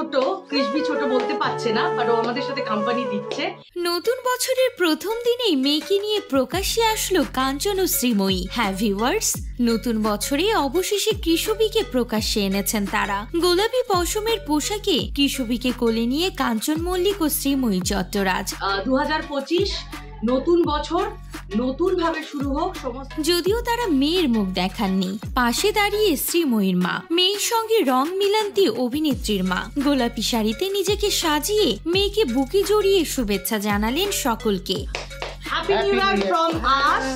ছোট, ক্রিসবি ছোট বলতে পারছে না, বাট ও আমাদের সাথে কোম্পানি দিচ্ছে। নতুন বছরের প্রথম দিনেই মেয়েকে নিয়ে প্রকাশ্যে আসলো কাঞ্চন ও শ্রীময়ী। হ্যাঁ ভিউয়ার্স, নতুন বছরে অবশেষে কৃষবিকে প্রকাশ্যে এনেছেন তারা। গোলাপি পশমের পোশাকে কৃষবিকে কোলে নিয়ে কাঞ্চন মল্লিক ও শ্রীময়ী চট্টরাজ। 2025 নতুন বছর নতুন ভাবে শুরু হোক সমস্ত। যদিও তারা মেয়ের মুখ দেখাননি, পাশে দাঁড়িয়ে শ্রীময়ীর মা, মেয়ের সঙ্গে রং মিলান্তি অভিনেত্রীর মা গোলাপি শাড়িতে নিজেকে সাজিয়ে মেয়েকে বুকে জড়িয়ে শুভেচ্ছা জানালেন সকলকে। হ্যাপি নিউ ইয়ার ফ্রম আস।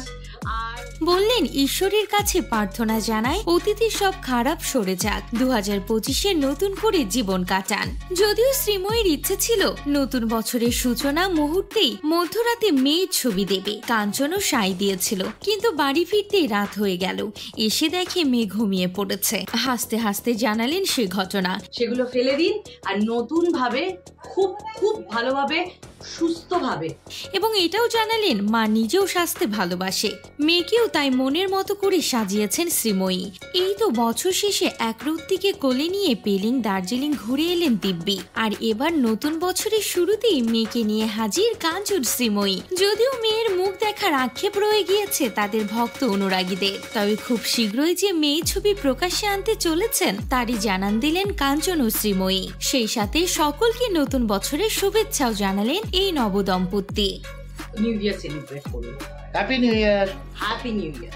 বললেন ঈশ্বরের কাছে প্রার্থনা জানায় অতীতের সব খারাপ সরে যাক, 2025-এ নতুন করে জীবন কাটান। যদিও শ্রীময়ীর ইচ্ছে ছিল নতুন বছরের সূচনা মুহূর্তেই মধ্যরাতে মেয়ের ছবি দেবে, কাঞ্চনও সাই দিয়েছিল, কিন্তু বাড়ি ফিরতেই রাত হয়ে গেল। এসে দেখে মেয়ে ঘুমিয়ে পড়েছে। হাসতে হাসতে জানালেন সে ঘটনা। সেগুলো ফেলে দিন আর নতুন ভাবে খুব খুব ভালোভাবে সুস্থভাবে। এবং এটাও জানালেন মা নিজেও সাজতে ভালোবাসে, মেয়েকেও তাই মনের মতো করে সাজিয়েছেন শ্রীময়ী। এই তো বছর শেষে একরত্তিকে কোলে নিয়ে পেলিং দার্জিলিং ঘুরে এলেন দিব্যি। আর এবার নতুন বছরের শুরুতেই মেয়েকে নিয়ে হাজির কাঞ্চন শ্রীময়ী। যদিও মেয়ের মুখ দেখার আক্ষেপ রয়ে গিয়েছে তাদের ভক্ত অনুরাগীদের, তবে খুব শীঘ্রই যে মেয়ে ছবি প্রকাশ্যে আনতে চলেছেন তারই জানান দিলেন কাঞ্চন ও শ্রীময়ী। সেই সাথে সকলকে নতুন বছরের শুভেচ্ছাও জানালেন এই নবদম্পতি। নিউ ইয়ার সেলিব্রেট করুন। Happy new year. Happy new year.